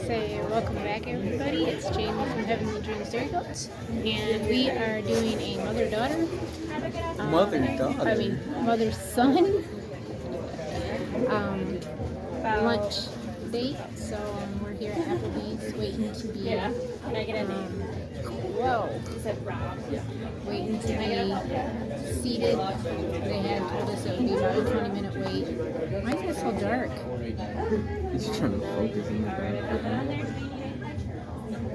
Say welcome back, everybody. It's Jamie from Heavenly Dreams Dairy Goats, and we are doing a mother-daughter. Mother-son lunch date. So we're here at Applebee's waiting to be waiting to be seated. They had told us it would be about a 20-minute wait. Why is it so dark? He's trying to focus in the back.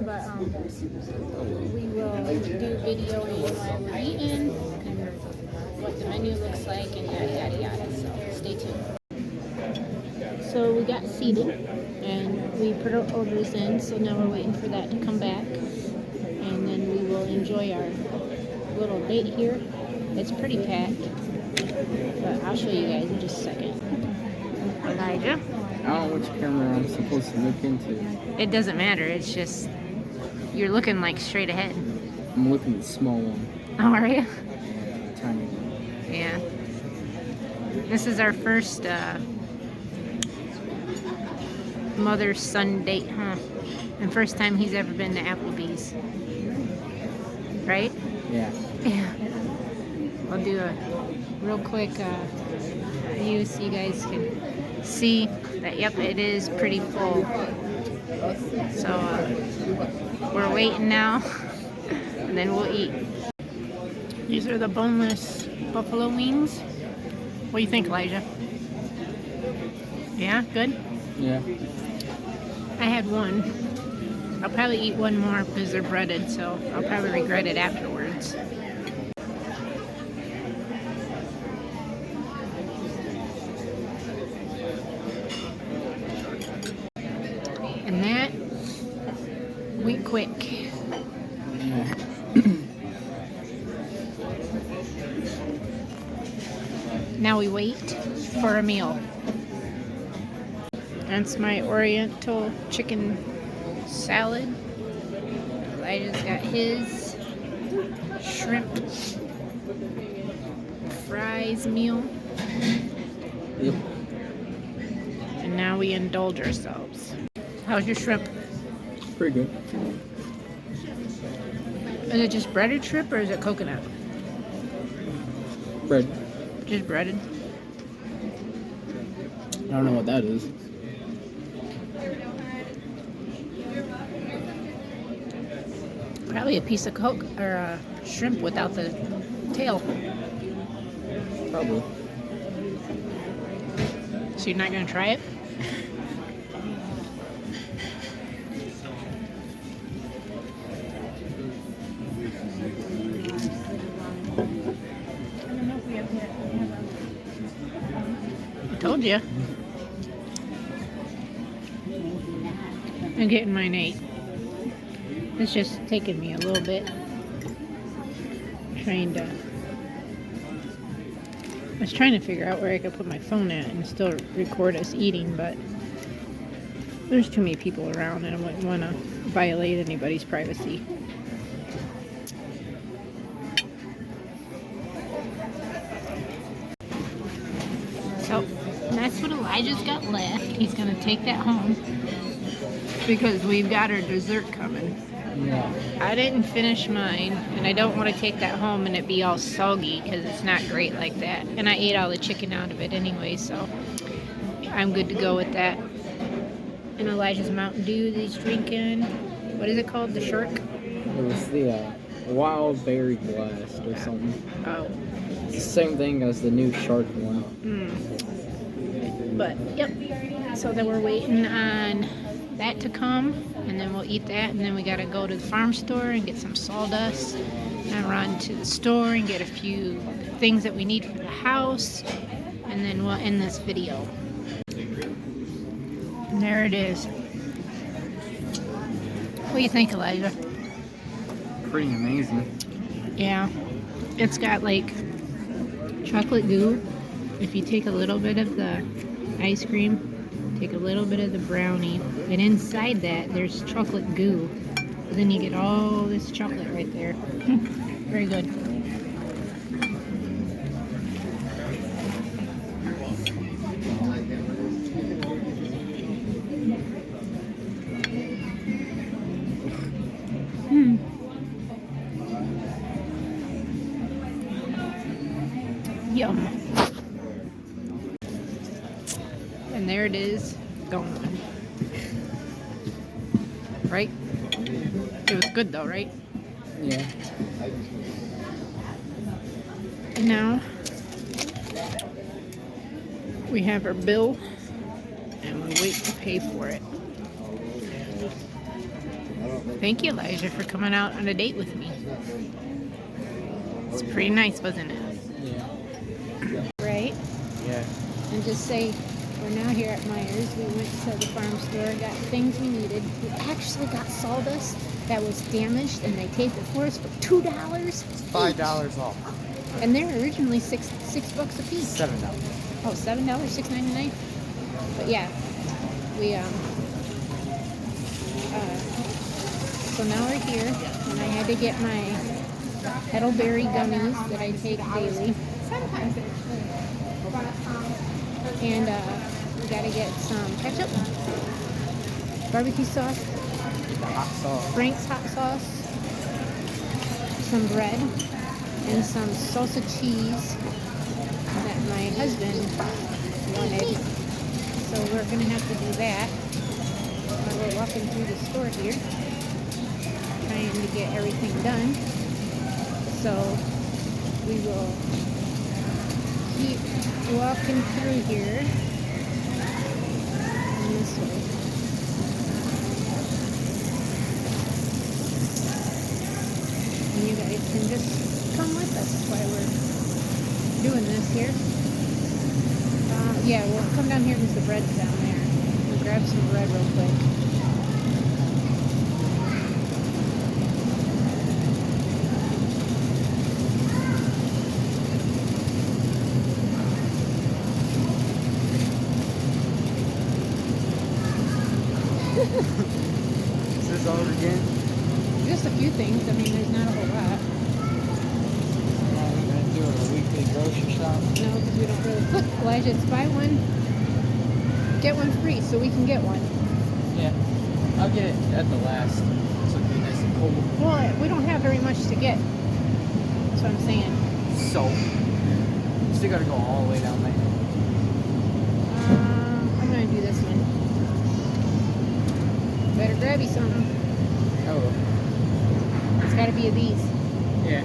But we will do videoing while we're eating and what the menu looks like and yada yada yada. So stay tuned. So we got seated and we put our orders in. So now we're waiting for that to come back, and then we will enjoy our little date here. It's pretty packed, but I'll show you guys in just a second. Elijah? I don't know which camera I'm supposed to look into. It doesn't matter. It's just you're looking like straight ahead. I'm looking at the small one. Oh, are you? Yeah, tiny one. Yeah. This is our first mother-son date, huh? And first time he's ever been to Applebee's. Right? Yeah. Yeah. I'll do a real quick view so you guys can see that, yep, it is pretty full. So we're waiting now, and then we'll eat. These are the boneless buffalo wings. What do you think, Elijah? Yeah, good? Yeah. I had one. I'll probably eat one more because they're breaded, so I'll probably regret it afterwards. And that went quick. Yeah. Now we wait for a meal. That's my Oriental chicken salad. Elijah's got his shrimp fries meal. Yep. And now we indulge ourselves. How's your shrimp? Pretty good. Is it just breaded shrimp or is it coconut? Bread. Just breaded. I don't know what that is. Probably a piece of coke or a shrimp without the tail. Probably. So you're not gonna try it? I told you. I'm getting mine 8. It's just taking me a little bit. I was trying to figure out where I could put my phone at and still record us eating, but there's too many people around and I wouldn't want to violate anybody's privacy. So that's what Elijah's got left. He's going to take that home because we've got our dessert coming. Yeah. I didn't finish mine, and I don't want to take that home and it be all soggy because it's not great like that. And I ate all the chicken out of it anyway, so I'm good to go with that. And Elijah's Mountain Dew that he's drinking. What is it called? The Shark? It was the Wild Berry Blast or something. Oh. It's the same thing as the new Shark one. But, yep. So then we're waiting on that to come, and then we'll eat that, and then we gotta go to the farm store and get some sawdust and run to the store and get a few things that we need for the house, and then we'll end this video. And there it is. What do you think, Elijah? Pretty amazing. Yeah, it's got like chocolate goo. If you take a little bit of the ice cream, take a little bit of the brownie, and inside that there's chocolate goo. Then you get all this chocolate right there. Very good. Yum. And there it is, gone. Right? It was good though, right? Yeah. And now we have our bill and we wait to pay for it. Thank you, Elijah, for coming out on a date with me. It's pretty nice, wasn't it? Yeah. Right? Yeah. And just say, we're now here at Myers. We went to the farm store, got things we needed. We actually got sawdust that was damaged, and they taped it for us for $2. $5 off. And they were originally $6 a piece. $7. Oh, $7, $6.99. But yeah, we so now we're here, and I had to get my Heidelberry gummies that I take daily. And we gotta get some ketchup, barbecue sauce, Hot sauce. Frank's hot sauce, some bread, and some salsa cheese that my husband wanted. So we're gonna have to do that while we're walking through the store here, trying to get everything done. So we will keep walking through here and this way. And you guys can just come with us while we're doing this here. Yeah, we'll come down here because the bread's down there. We'll grab some bread real quick. Is this over again? Just a few things. I mean, there's not a whole lot. We're gonna do a weekly grocery shop. No, because we don't really. Look, Elijah, it's buy one, get one free, so we can get one. Yeah. I'll get it at the last. So it'll be nice and cold. Well, we don't have very much to get. That's what I'm saying. So still gotta go all the way down there. I'm gonna do this one. Better grab you something. Oh. It's gotta be of these. Yeah.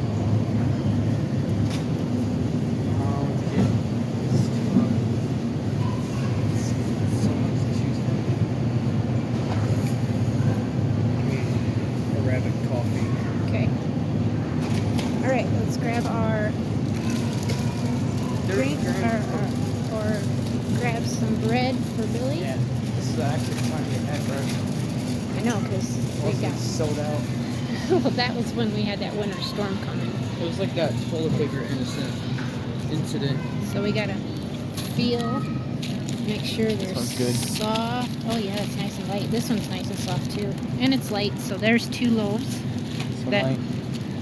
So much to choose from. Arabic coffee. Okay. All right, let's grab our drink or grab some bread for Billy. Yeah. This is actually trying to get that bread. I know, because we Wasn't got. sold out. Well, that was when we had that winter storm coming. It was like that toilet paper incident. So we gotta feel, make sure they're one's good. soft. Oh yeah, that's nice and light. This one's nice and soft too, and it's light. So there's 2 loaves. So That- like,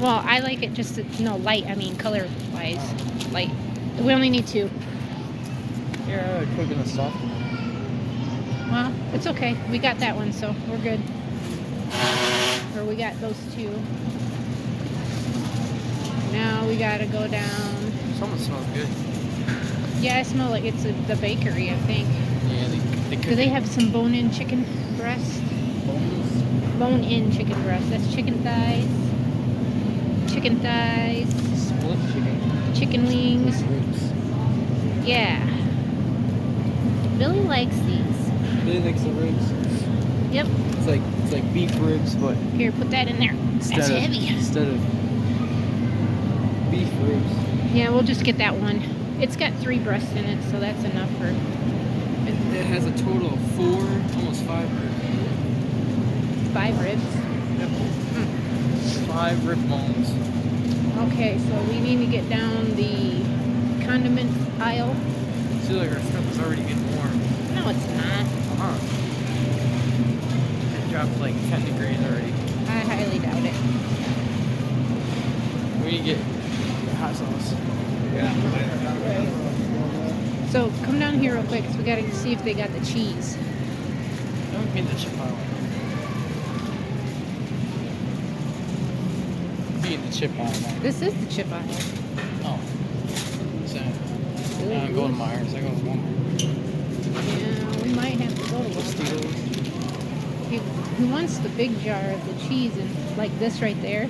Well, I like it just light. I mean, color-wise, light. We only need 2. yeah, I could have been a soft one. Well, it's okay. We got that one, so we're good. Or we got those 2. Now we gotta go down. Someone smells good. Yeah, I smell like it's the bakery, I think. Yeah, they could. Do they have some bone-in chicken breast? bones? Bone-in chicken breast. That's chicken thighs. Chicken thighs. Split chicken. Chicken wings. Ribs. Yeah. Billy likes these. Really likes the ribs. Yep. It's like beef ribs, but Here, put that in there. That's heavy. Instead of beef ribs. Yeah, we'll just get that one. It's got 3 breasts in it, so that's enough for. It has a total of 4, almost 5 ribs. 5 ribs. Yep. 5 rib bones. Okay, so we need to get down the condiment aisle. Seems like our stuff is already getting warm. No, it's not. It dropped like 10 degrees already. I highly doubt it. We need to get hot sauce. Yeah. So come down here real quick, 'cause we gotta see if they got the cheese. Don't mean the chip aisle. Be in the chip aisle. This is the chip aisle. Oh. So. I go to Myers. I go to Walmart. Yeah, we might have to go to Walmart. He wants the big jar of the cheese and like this right there,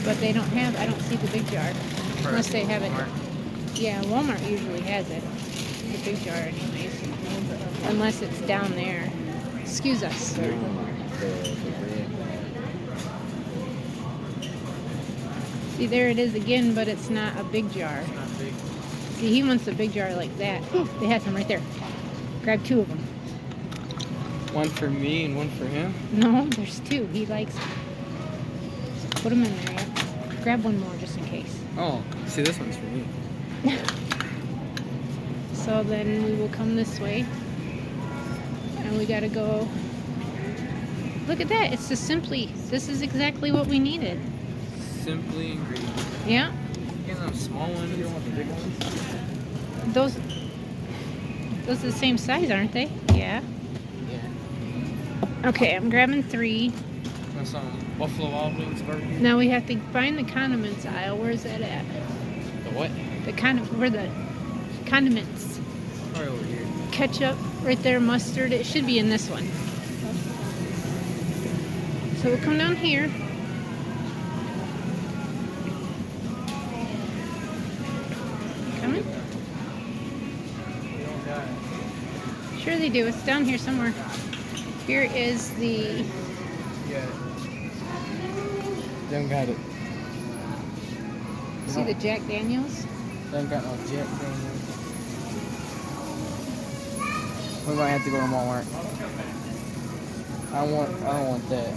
but they don't have. I don't see the big jar unless they have it. Yeah, Walmart usually has it. The big jar, anyways. Unless it's down there. Excuse us. See, there it is again, but it's not a big jar. It's not big. See, he wants a big jar like that. Ooh, they had some right there. Grab 2 of them. One for me and one for him. No, there's 2. He likes them. So put them in there. Yeah. Grab one more just in case. Oh, see, this one's for me. So then we will come this way. And we gotta go. Look at that. It's just simply. This is exactly what we needed. Simply ingredient. Yeah. Get those small ones. You don't want the big ones. Those are the same size, aren't they? Yeah. Yeah. Okay, I'm grabbing 3. That's some Buffalo Wild Wings barbecue. Now we have to find the condiments aisle. Where's that at? The what? Where the condiments? Right over here. Ketchup, right there, mustard. It should be in this one. So we'll come down here. Coming? We don't got it. Sure they do. It's down here somewhere. Here is the... Yeah. Don't got it. See the Jack Daniels? Don't got no Jack Daniels. We might have to go to Walmart. I don't want that.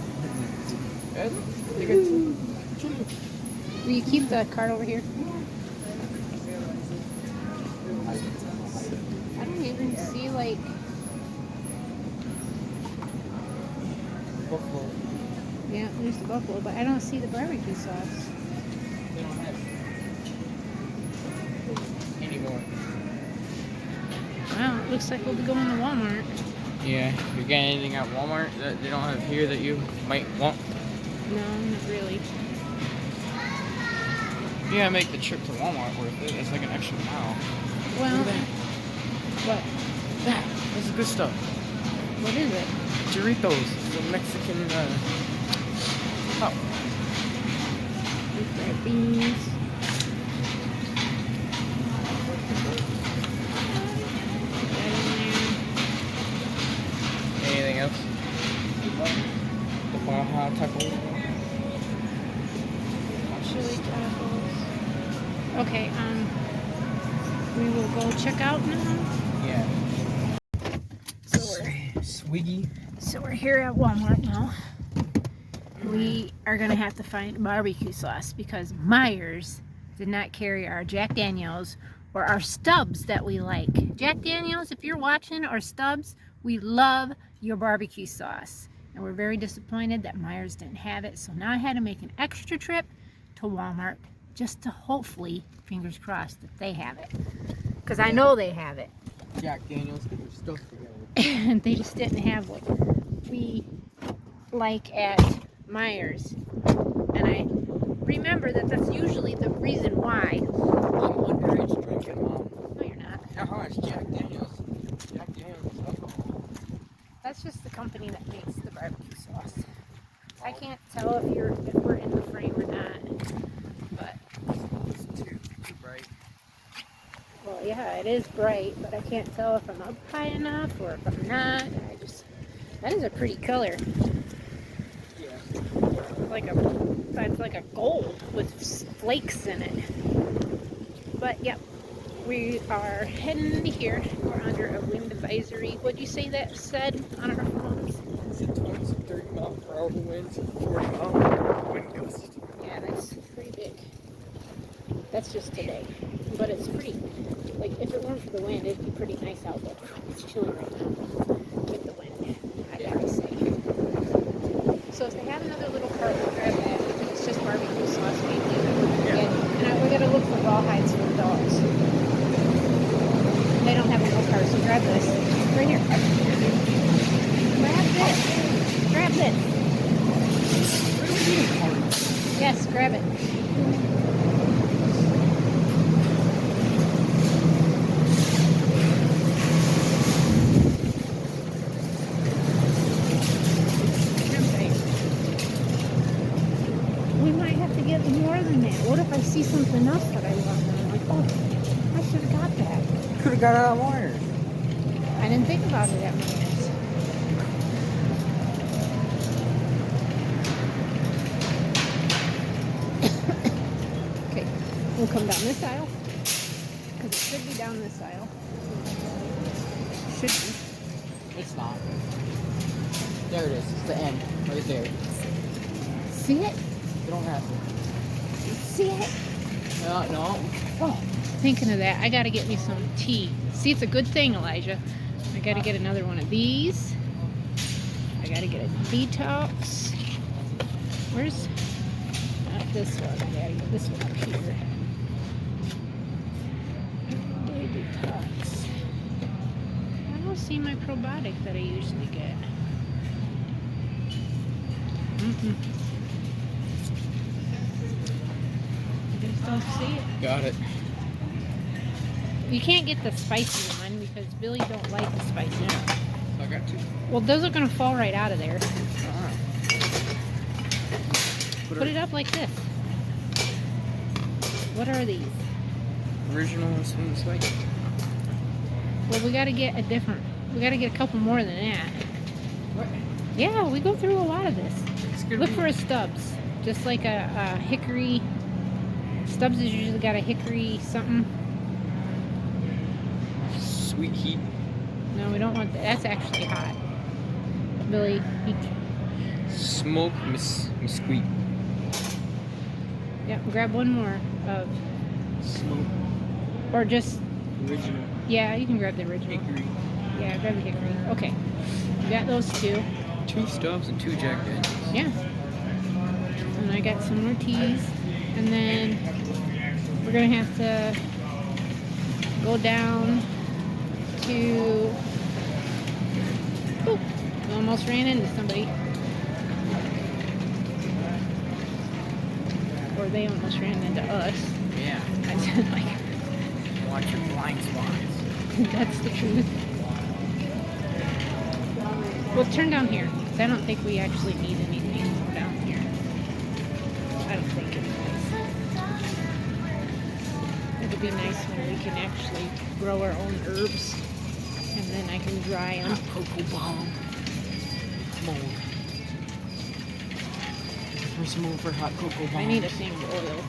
Will you keep the cart over here? I don't even see like... Buffalo. Yeah, there's the buffalo, but I don't see the barbecue sauce. They don't have it anymore. Wow, it looks like we'll be going to Walmart. Yeah, you got anything at Walmart that they don't have here that you might want? No, not really. You gotta make the trip to Walmart worth it. It's like an extra mile. Well, Look at that. what? That's good stuff. What is it? Doritos, the Mexican pop. Red beans. Put that in Anything else? The Baja taco. there. Chili tacos. Okay, we will go check out now. Yeah. So we're here at Walmart now. We are gonna have to find barbecue sauce because Myers did not carry our Jack Daniels or our Stubbs that we like. Jack Daniels, if you're watching, or Stubbs, we love your barbecue sauce. And we're very disappointed that Myers didn't have it. So now I had to make an extra trip to Walmart just to hopefully, fingers crossed, that they have it. Because I know they have it. Jack Daniels, get your stuff together. And they just didn't have what we like at Myers. And I remember that that's usually the reason why. I'm underage drinking, Mom. No, you're not. How much Jack Daniels? Jack Daniels alcohol. That's just the company that makes the barbecue sauce. I can't tell if we're in the frame or not. But It's too bright. well, yeah, it is bright, but I can't tell if I'm up high enough or if I'm not. That is a pretty color. Yeah. It's like a gold with flakes in it. But yep, we are heading to here. We're under a wind advisory. What'd you say that said on our phones? It's a 20 to 30 mile per hour winds and 40 mile per hour wind gust. Yeah, that's pretty big. That's just today. But it's pretty, like, if it weren't for the wind, it'd be pretty nice out, but it's chilly right now with the wind, I gotta say. So if they have another little cart, we'll grab that. I think it's just barbecue sauce, maybe. Yeah. And we gotta look for rawhides for the dogs. They don't have a little cart, so grab this. Right here. Grab this. Grab this. Yes, grab it. see something else that I want, and I'm like, oh, I should have got that. Could have got out of wire. I didn't think about it at Myers. Okay, we'll come down this aisle, because it should be down this aisle. Should be. It's not. There it is. It's the end. Right there. See it? You don't have to. See it? No. Oh, thinking of that, I gotta get me some tea. See, it's a good thing, Elijah. I gotta get another one of these. I gotta get a detox. Where's not this one? I gotta get this one up here. Detox. I don't see my probiotic that I usually get. I just don't see it. Got it. You can't get the spicy one because Billy don't like the spicy one. I got two. Well, those are gonna fall right out of there. Alright. Put it up like this. What are these? Original and sweet spicy. Well, we gotta get a different. We gotta get a couple more than that. What? Yeah, we go through a lot of this. It's gonna Look be for a Stubbs, just like a hickory. Stubbs has usually got a hickory something. sweet heat. No, we don't want that. That's actually hot. Billy, Smoke mesquite. yeah, grab one more of, Smoke or just, original yeah, you can grab the original. hickory. Yeah, grab the hickory. Okay, we got those two. 2 Stubbs and 2 Jack Daniels. Yeah. And I got some more teas. And then we're going to have to go down to... Oh, we almost ran into somebody. Or they almost ran into us. Yeah. I said, like, Watch your blind spots. that's the truth. Well, turn down here. 'Cause I don't think we actually need anything down here. I don't think anyways. It'll be nice when we can actually grow our own herbs. And then I can dry them. Cocoa bomb. Mold. There's some more for hot cocoa bomb. I need a thing of oil.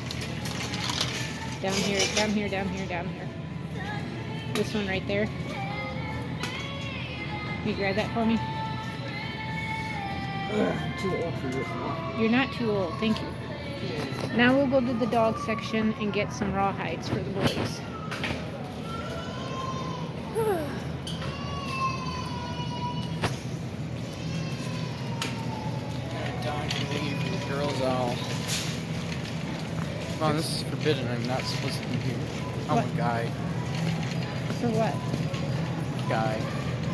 Down here, down here, down here, down here. This one right there. Can you grab that for me? I'm too old for this one. You're not too old, thank you. Now we'll go to the dog section and get some rawhides for the boys. Dog can leave the girls all. Come on, this is forbidden. I'm not supposed to be here. I'm What? a guy. For what? Guy.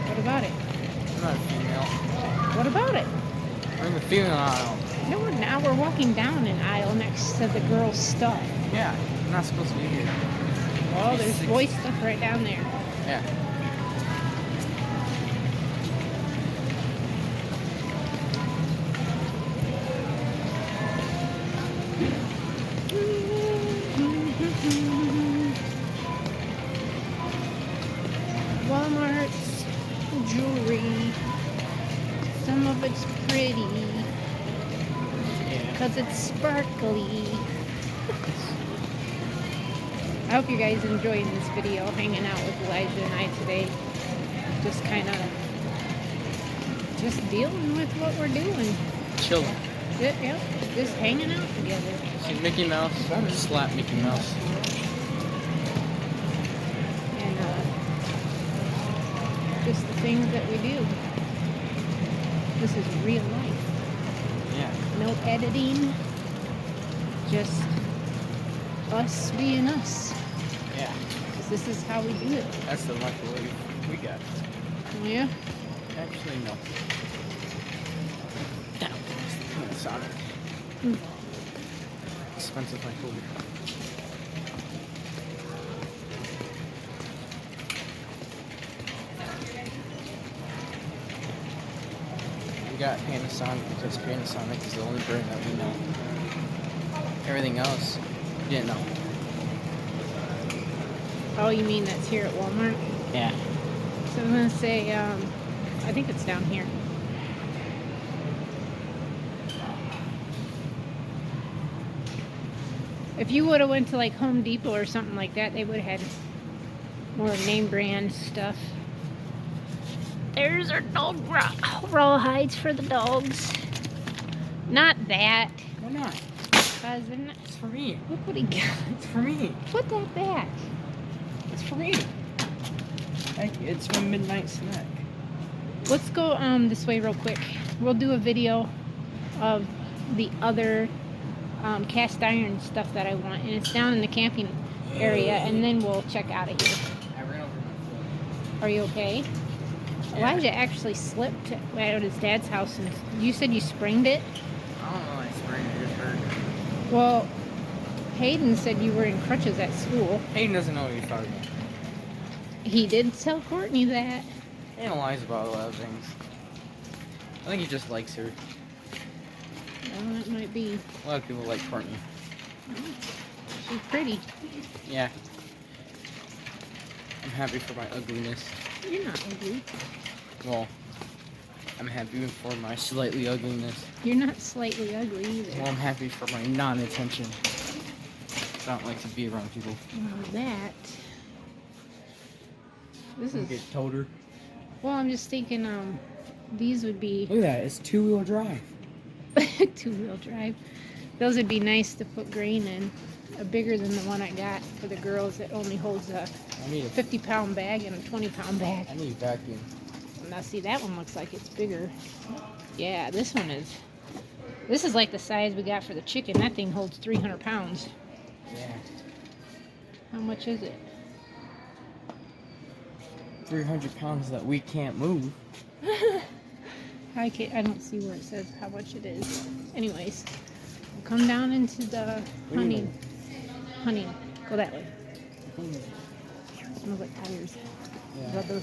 What about it? I'm not a female. What about it? We're in the female aisle. No, now we're walking down an aisle next to the girls' stuff. Yeah, I'm not supposed to be here. Oh, there's boy stuff right down there. Yeah. Walmart's jewelry. Some of it's pretty Yeah. because it's sparkly. I hope you guys enjoying this video, hanging out with Elijah and I today. Just kind of just dealing with what we're doing. Chilling. Yep, just hanging out together. See Mickey Mouse? Slap Mickey Mouse. And just the things that we do. This is real life. Yeah. No editing. Just us being us. Yeah. Because this is how we do it. That's the microwave we got. Yeah? Actually, no. That was the Panasonic. Mm. Expensive microwave. We got Panasonic because Panasonic is the only brand that we know. Everything else, didn't know. Oh, you mean that's here at Walmart? Yeah. So I'm gonna say, I think it's down here. If you would have went to like Home Depot or something like that, they would have had more name brand stuff. There's our dog raw hides for the dogs. Not that. Why not? Because they're not. It's for me. Look what he got. It's for me. Put that back. It's for me. It's my midnight snack. Let's go this way real quick. We'll do a video of the other cast iron stuff that I want, and it's down in the camping area, and then we'll check out of here. I ran over my foot. Are you okay? Yeah. Elijah actually slipped at his dad's house, and you said you sprained it? I don't know. I sprained it. It just hurt. Well, Hayden said you were in crutches at school. Hayden doesn't know what you're talking about. He did tell Courtney that. He lies about a lot of things. I think he just likes her. Well, that might be. A lot of people like Courtney. She's pretty. Yeah. I'm happy for my ugliness. You're not ugly. Well, I'm happy for my slightly ugliness. You're not slightly ugly either. Well, I'm happy for my non-attention. I don't like to be around people. Well, that. This is. Get toter. Well, I'm just thinking, these would be Look at that. It's two-wheel drive. two-wheel drive. Those would be nice to put grain in. Bigger than the one I got for the girls that only holds a I need a 50-pound bag and a 20-pound bag. I need a vacuum. Now, see, that one looks like it's bigger. Yeah, this one is. This is like the size we got for the chicken. That thing holds 300 pounds. Yeah. How much is it? 300 pounds that we can't move. I don't see where it says how much it is. Anyways, we'll come down into the hunting. Hunting. Go that way. Smells like tires. Yeah. Rubber.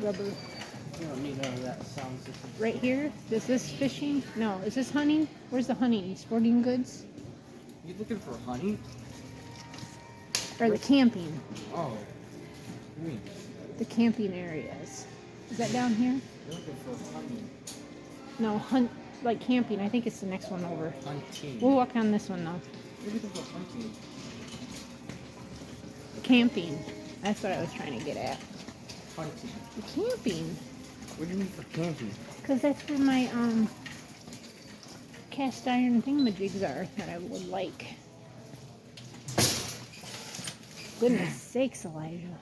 Rubber. You don't need none of that sound system. Right here. Is this fishing? No. Is this hunting? Where's the hunting? Sporting goods? You looking for honey? Or the camping? Oh. What do you mean? The camping areas. Is that down here? You're looking for honey. No, hunt, like camping. I think it's the next one over. Hunting. We'll walk on this one though. You're looking for hunting. Camping. That's what I was trying to get at. Hunting. The camping. What do you mean for camping? Because that's where my cast iron thingamajigs are that I would like. Goodness sakes, Elijah.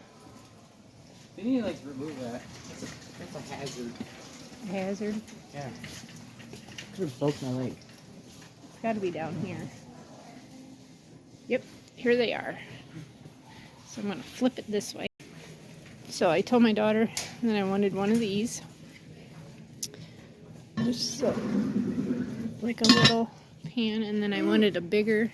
They need to like remove that. That's a hazard. Hazard. Yeah. Could have broke my leg. It's got to be down here. Yep, here they are. So I'm going to flip it this way. So I told my daughter that I wanted one of these. Just like a little pan, and then I wanted a bigger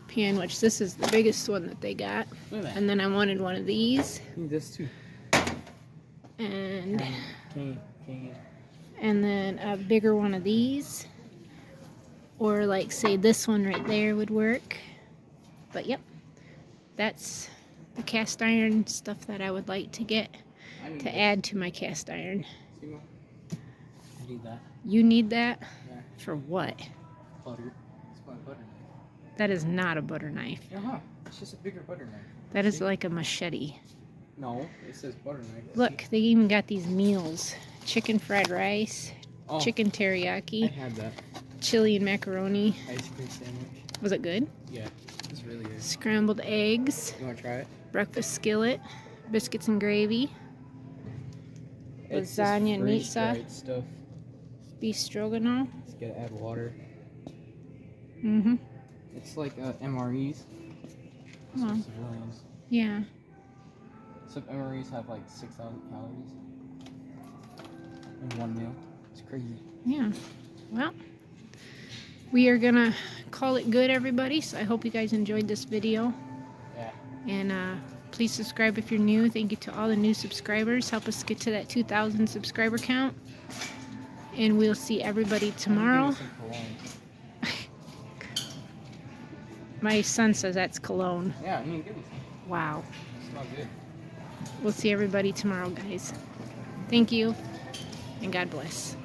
pan, which this is the biggest one that they got. Look at that. And then I wanted one of these. I need this too. And Can you? and then a bigger one of these, or like say this one right there would work. But yep, that's the cast iron stuff that I would like to get to add to my cast iron. I need that. You need that? Yeah. For what? Butter. It's my butter knife. That is not a butter knife. Uh-huh. It's just a bigger butter knife. That is like a machete. No, it says butter knife. Look, they even got these meals. Chicken fried rice, chicken I teriyaki, had that. chili and macaroni. Ice cream sandwich. Was it good? Yeah, it's really good. Scrambled eggs, You want to try it? breakfast skillet, biscuits and gravy, It's just lasagna and meat sauce, freeze-dried stuff. beef stroganoff. Just gotta add water. Mm-hmm. It's like MREs. It's Oh. for civilians. Yeah. Some MREs have like 6,000 calories in one meal. It's crazy. Yeah. Well, we are gonna call it good, everybody. So I hope you guys enjoyed this video. Yeah. And please subscribe if you're new. Thank you to all the new subscribers. Help us get to that 2,000 subscriber count. And we'll see everybody tomorrow. My son says that's cologne. Yeah, I mean, good. Wow. Smells good. We'll see everybody tomorrow, guys. Thank you, and God bless.